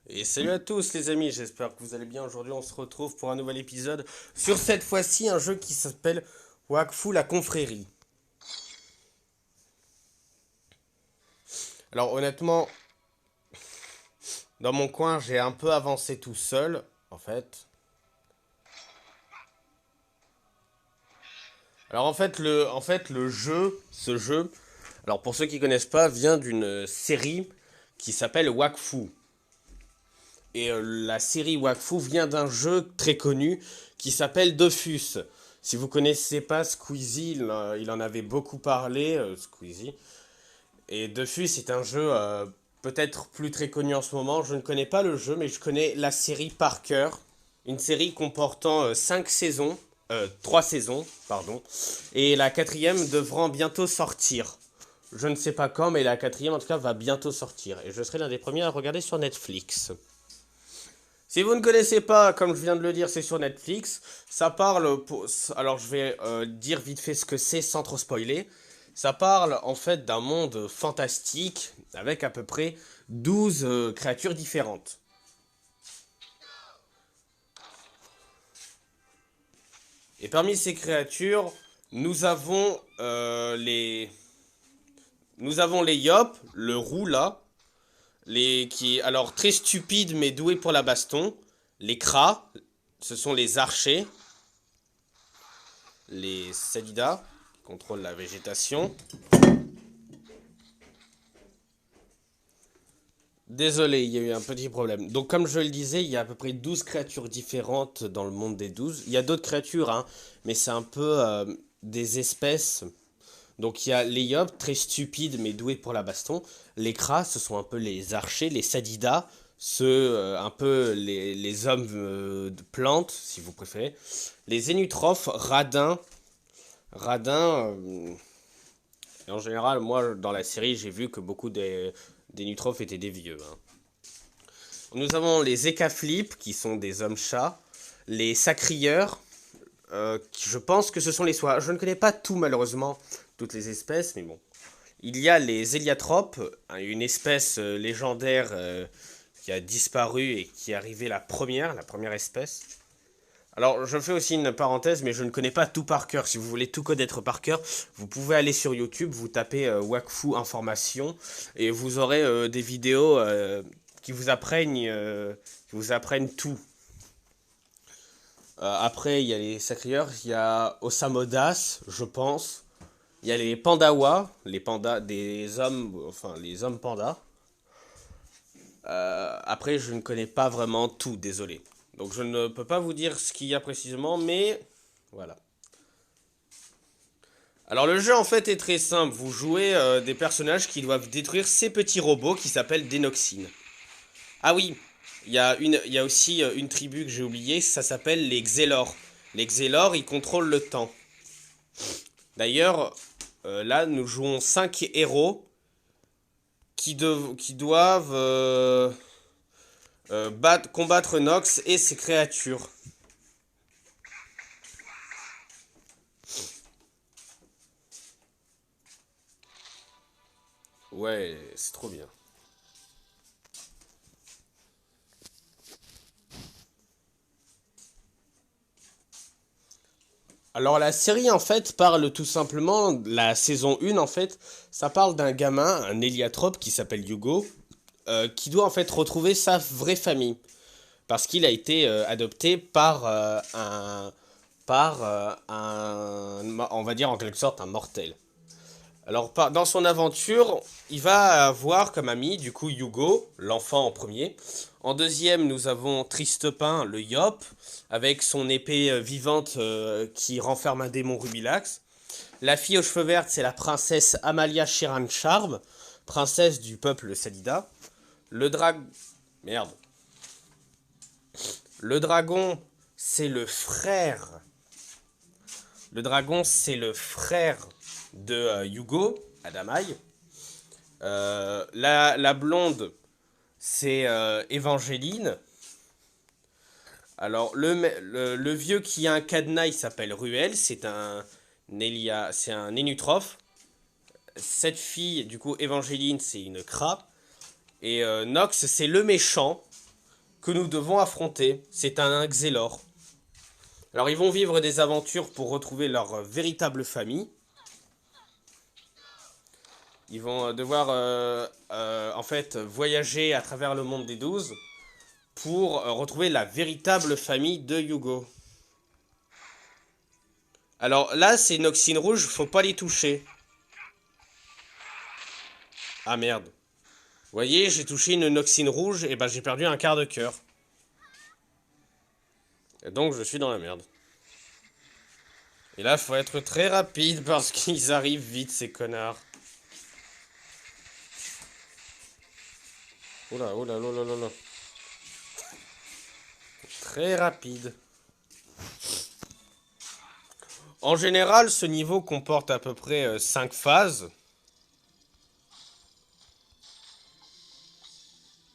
Et salut à tous les amis, j'espère que vous allez bien. Aujourd'hui on se retrouve pour un nouvel épisode sur cette fois-ci un jeu qui s'appelle Wakfu la confrérie. Alors honnêtement, dans mon coin j'ai un peu avancé tout seul en fait. Alors en fait le jeu, ce jeu, alors pour ceux qui connaissent pas, vient d'une série qui s'appelle Wakfu. Et la série Wakfu vient d'un jeu très connu qui s'appelle Dofus. Si vous connaissez pas Squeezie, il en avait beaucoup parlé, Squeezie. Et Dofus est un jeu peut-être plus très connu en ce moment. Je ne connais pas le jeu, mais je connais la série par cœur. Une série comportant 5 saisons, 3 saisons, pardon. Et la quatrième devra bientôt sortir. Je ne sais pas quand, mais la quatrième en tout cas va bientôt sortir. Et je serai l'un des premiers à regarder sur Netflix. Si vous ne connaissez pas, comme je viens de le dire, c'est sur Netflix. Ça parle. Alors je vais dire vite fait ce que c'est sans trop spoiler. Ça parle en fait d'un monde fantastique avec à peu près 12 créatures différentes. Et parmi ces créatures, nous avons nous avons les Yop, le roux là, les qui est alors très stupide mais doué pour la baston. Les Kras, ce sont les archers. Les Sadidas, qui contrôlent la végétation. Désolé, il y a eu un petit problème. Donc comme je le disais, il y a à peu près 12 créatures différentes dans le monde des 12. Il y a d'autres créatures, hein, mais c'est un peu des espèces. Donc il y a les Yop, très stupides mais doués pour la baston. Les Kras, ce sont un peu les archers. Les Sadidas, ceux un peu les hommes de plantes, si vous préférez. Les Zénutrophes, radins. Radins, et en général, moi, dans la série, j'ai vu que beaucoup des Nutrophes étaient des vieux, hein. Nous avons les Ekaflips, qui sont des hommes-chats. Les Sacrieurs, je pense que ce sont les soies. Je ne connais pas tout, malheureusement, toutes les espèces, mais bon. Il y a les Héliatropes, une espèce légendaire qui a disparu et qui est arrivée la première espèce. Alors, je fais aussi une parenthèse, mais je ne connais pas tout par cœur. Si vous voulez tout connaître par cœur, vous pouvez aller sur YouTube, vous tapez Wakfu Information, et vous aurez des vidéos qui vous apprennent tout. Après, il y a les Sacrieurs, il y a Osamodas, je pense. Il y a les Pandawa, les pandas, des hommes, enfin les hommes pandas. Après, je ne connais pas vraiment tout, désolé. Donc je ne peux pas vous dire ce qu'il y a précisément, mais voilà. Alors le jeu en fait est très simple. Vous jouez des personnages qui doivent détruire ces petits robots qui s'appellent des Noxines. Ah oui, il y a aussi une tribu que j'ai oubliée, ça s'appelle les Xelor. Les Xelor, ils contrôlent le temps. D'ailleurs, là nous jouons 5 héros qui doivent combattre Nox et ses créatures. Ouais, c'est trop bien. Alors la série en fait parle tout simplement, la saison 1 en fait, ça parle d'un gamin, un héliatrope qui s'appelle Hugo, qui doit en fait retrouver sa vraie famille. Parce qu'il a été adopté on va dire en quelque sorte, un mortel. Alors dans son aventure, il va avoir comme ami du coup Hugo, l'enfant en premier. En deuxième, nous avons Tristepin, le Yop, avec son épée vivante qui renferme un démon Rubilax. La fille aux cheveux verts, c'est la princesse Amalia Shiran Charm, princesse du peuple Sadida. Le drag... Merde. Le dragon, c'est le frère. Le dragon, c'est le frère de Hugo, Adamai. La blonde, c'est Évangéline. Alors, le vieux qui a un cadenas, il s'appelle Ruel. C'est un Nénutrophe. Cette fille, du coup, Évangéline, c'est une Kra. Et Nox, c'est le méchant. que nous devons affronter. C'est un Xelor. Alors ils vont vivre des aventures pour retrouver leur véritable famille. Ils vont devoir en fait voyager à travers le monde des 12 pour retrouver la véritable famille de Hugo. Alors là, c'est Noxine rouge, faut pas les toucher. Ah merde. Vous voyez, j'ai touché une Noxine rouge, et ben j'ai perdu un quart de cœur. Et donc je suis dans la merde. Et là, faut être très rapide parce qu'ils arrivent vite, ces connards. Oula, oula, oula, oula, oula. Très rapide. En général, ce niveau comporte à peu près 5 phases.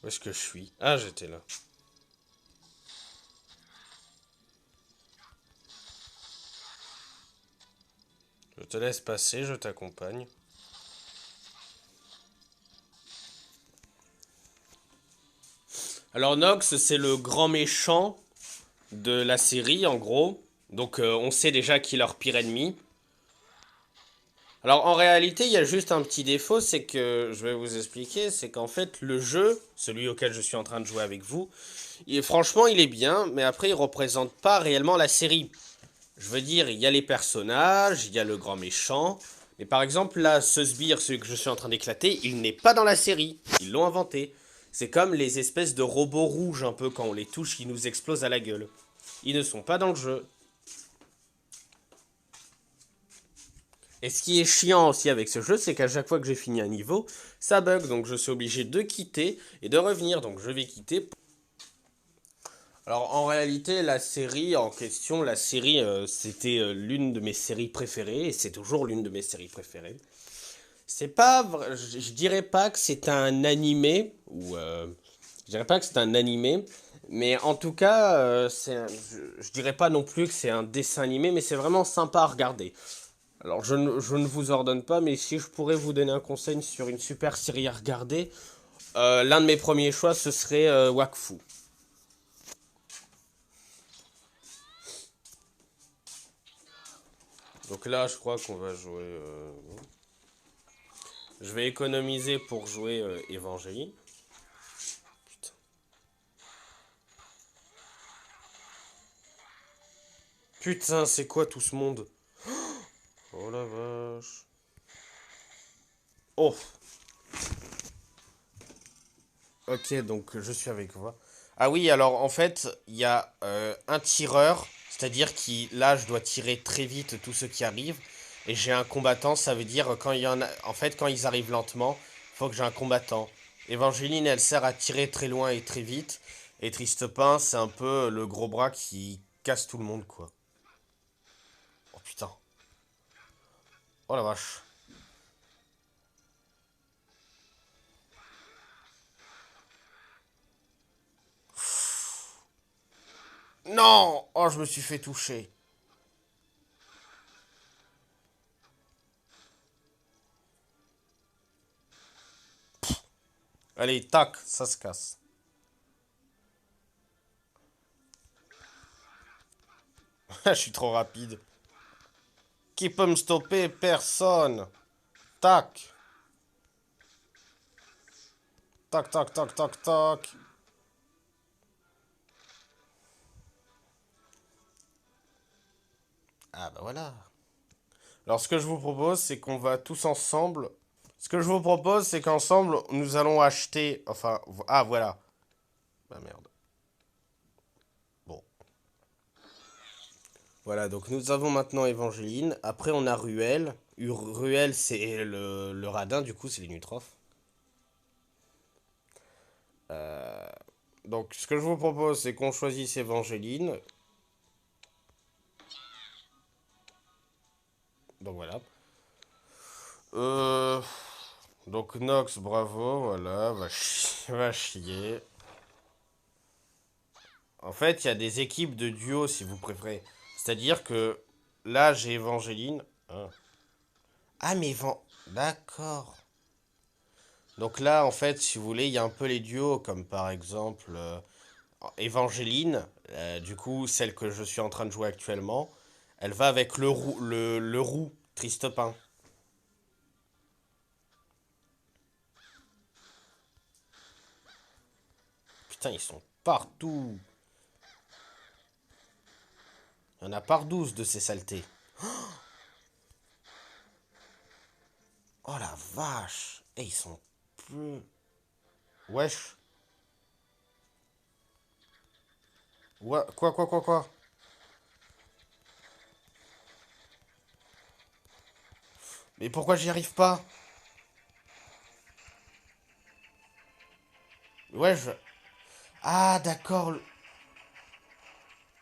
Où est-ce que je suis? Ah, j'étais là. Je te laisse passer, je t'accompagne. Alors Nox, c'est le grand méchant de la série, en gros. Donc on sait déjà qui est leur pire ennemi. Alors en réalité, il y a juste un petit défaut, c'est que, je vais vous expliquer, c'est qu'en fait le jeu, celui auquel je suis en train de jouer avec vous, franchement il est bien, mais après il représente pas réellement la série. Je veux dire, il y a les personnages, il y a le grand méchant, mais par exemple là, ce sbire, celui que je suis en train d'éclater, il n'est pas dans la série, ils l'ont inventé. C'est comme les espèces de robots rouges un peu quand on les touche qui nous explosent à la gueule. Ils ne sont pas dans le jeu. Et ce qui est chiant aussi avec ce jeu, c'est qu'à chaque fois que j'ai fini un niveau, ça bug, donc je suis obligé de quitter et de revenir, donc je vais quitter. Alors en réalité, la série en question, c'était l'une de mes séries préférées, et c'est toujours l'une de mes séries préférées. C'est pas vrai, je dirais pas que c'est un animé, ou je dirais pas que c'est un animé, mais en tout cas, je dirais pas non plus que c'est un dessin animé, mais c'est vraiment sympa à regarder. Alors, je ne vous ordonne pas, mais si je pourrais vous donner un conseil sur une super série à regarder, l'un de mes premiers choix, ce serait Wakfu. Donc là, je crois qu'on va jouer... Je vais économiser pour jouer Évangéline. Putain. Putain, c'est quoi tout ce monde? Oh la vache. Oh. Ok, donc je suis avec vous. Ah oui, alors en fait, il y a un tireur, c'est-à-dire qui, là, je dois tirer très vite tout ce qui arrive. Et j'ai un combattant, ça veut dire quand il y en a, en fait, quand ils arrivent lentement, il faut que j'ai un combattant. Évangéline, elle sert à tirer très loin et très vite. Et Tristepin, c'est un peu le gros bras qui casse tout le monde, quoi. Oh putain. Oh la vache. Non! Oh, je me suis fait toucher. Allez, tac, ça se casse. Je suis trop rapide. Qui peut me stopper? Personne. Tac. Tac, tac, tac, tac, tac. Ah bah voilà. Alors ce que je vous propose, c'est qu'on va tous ensemble. Ce que je vous propose, c'est qu'ensemble, nous allons acheter... Enfin, ah voilà. Bah merde. Bon. Voilà, donc nous avons maintenant Évangéline. Après, on a Ruel. Ruel, c'est le radin, du coup, c'est les Nutrophes. Donc, ce que je vous propose, c'est qu'on choisisse Évangéline. Donc voilà. Euh, donc Nox, bravo, voilà, va chier. En fait, il y a des équipes de duo si vous préférez. C'est-à-dire que là, j'ai Évangéline. Ah, mais D'accord. Donc là, en fait, si vous voulez, il y a un peu les duos, comme par exemple Évangéline, du coup, celle que je suis en train de jouer actuellement, elle va avec le roux, Tristepin. Putain, ils sont partout. Il y en a par 12 de ces saletés. Oh la vache. Et ils sont plus... Wesh. Ouais, quoi? Mais pourquoi j'y arrive pas? Ouais, je... Ah, d'accord.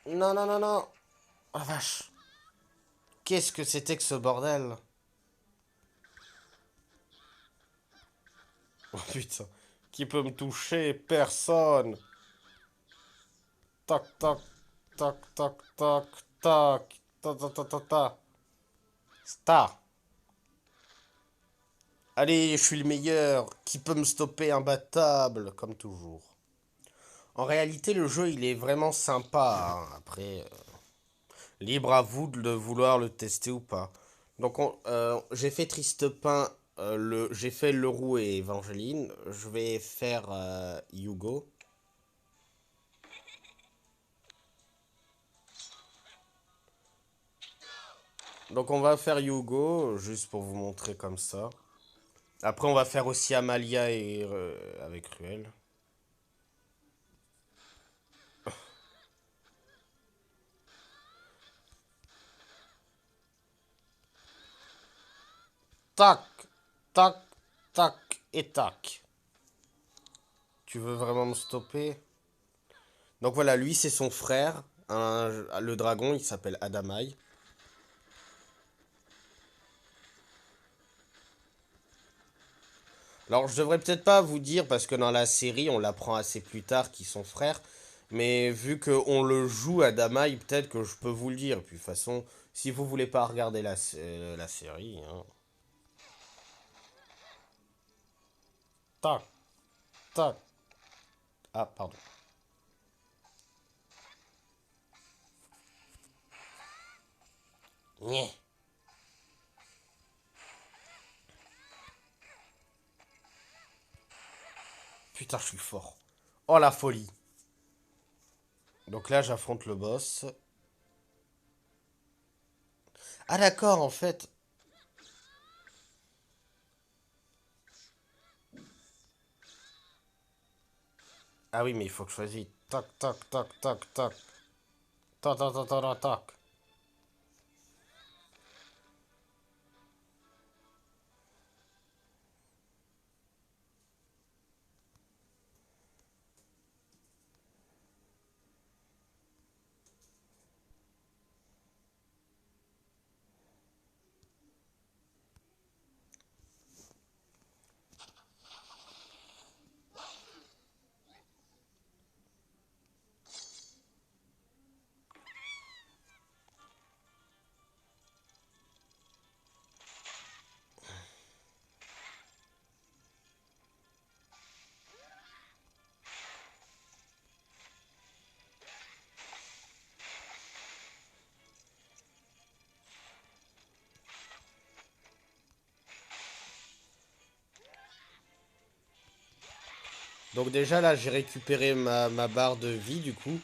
Non. Oh la vache. Qu'est-ce que c'était que ce bordel? Oh putain. Qui peut me toucher? Personne. Tac, tac, tac, tac, tac, tac. Ta. Star. Allez, je suis le meilleur. Qui peut me stopper? Imbattable, comme toujours. En réalité, le jeu, il est vraiment sympa, hein. Après, libre à vous de vouloir le tester ou pas. Donc, j'ai fait Tristepin, j'ai fait Leroux et Evangeline. Je vais faire Hugo. Donc, on va faire Hugo, juste pour vous montrer comme ça. Après, on va faire aussi Amalia et avec Ruel. Tac, tac, tac et tac. Tu veux vraiment me stopper? Donc voilà, lui c'est son frère, le dragon, il s'appelle Adamai. Alors je devrais peut-être pas vous dire parce que dans la série on l'apprend assez plus tard qu'ils sont frères, mais vu qu'on le joue Adamai, peut-être que je peux vous le dire. Puis de toute façon, si vous voulez pas regarder la série, hein. Tac, tac. Ah pardon. Nyeh. Putain, je suis fort. Oh la folie. Donc là j'affronte le boss. Ah d'accord, en fait. Ah oui, mais il faut que je fasse vite. Tac, tac, tac, tac, tac. Tac, tac, tac, tac, tac, tac. Donc déjà là j'ai récupéré ma barre de vie du coup.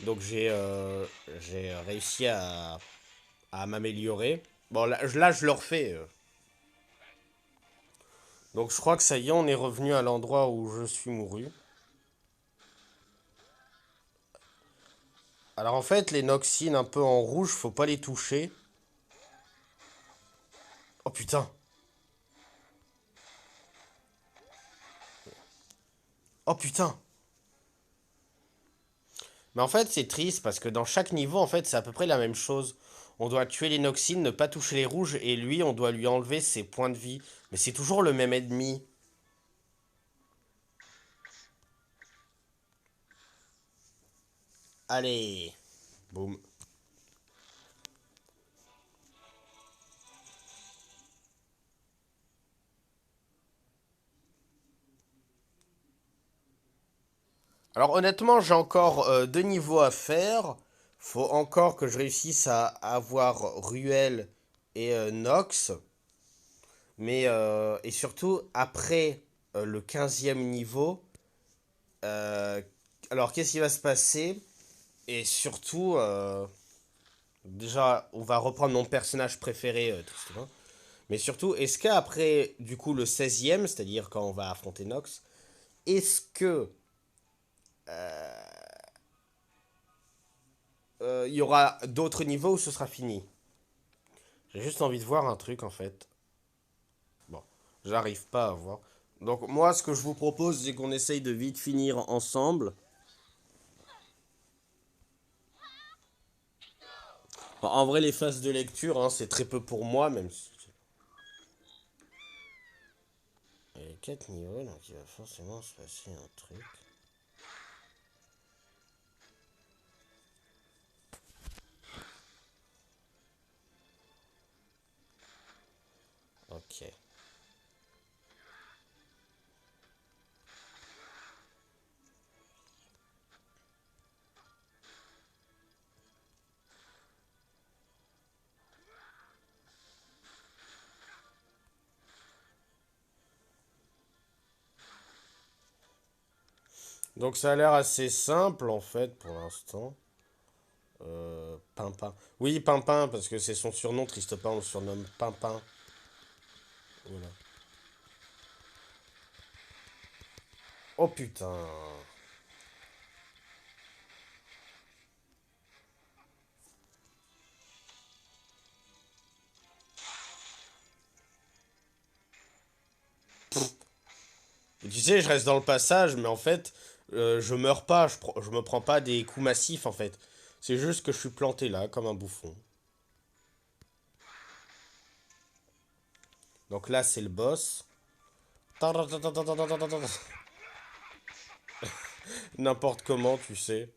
Donc j'ai réussi à m'améliorer. Bon là je le refais. Donc je crois que ça y est, on est revenu à l'endroit où je suis mouru. Alors en fait les Noxines un peu en rouge, faut pas les toucher. Oh putain. Oh putain. Mais en fait c'est triste parce que dans chaque niveau en fait c'est à peu près la même chose. On doit tuer les Noxines, ne pas toucher les rouges et lui on doit lui enlever ses points de vie. Mais c'est toujours le même ennemi. Allez. Boum. Alors honnêtement, j'ai encore deux niveaux à faire. Faut encore que je réussisse à avoir Ruel et Nox. Mais et surtout, après le 15e niveau, euh, alors qu'est-ce qui va se passer? Et surtout, déjà, on va reprendre mon personnage préféré, tristement. Mais surtout, est-ce qu'après, du coup, le 16e, c'est-à-dire quand on va affronter Nox, est-ce que il y aura d'autres niveaux où ce sera fini? J'ai juste envie de voir un truc en fait. Bon, j'arrive pas à voir. Donc moi, ce que je vous propose, c'est qu'on essaye de vite finir ensemble. Bon, en vrai, les phases de lecture, hein, c'est très peu pour moi, même si... Il y a 4 niveaux, donc il va forcément se passer un truc. Ok. Donc ça a l'air assez simple en fait pour l'instant. Pimpin. Oui, Pimpin, parce que c'est son surnom. Tristopin, on le surnomme Pimpin. Voilà. Oh putain. Et tu sais, je reste dans le passage, mais en fait, je meurs pas. Je me prends pas des coups massifs en fait. C'est juste que je suis planté là, comme un bouffon. Donc là, c'est le boss. N'importe comment, tu sais.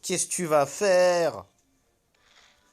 Qu'est-ce que tu vas faire?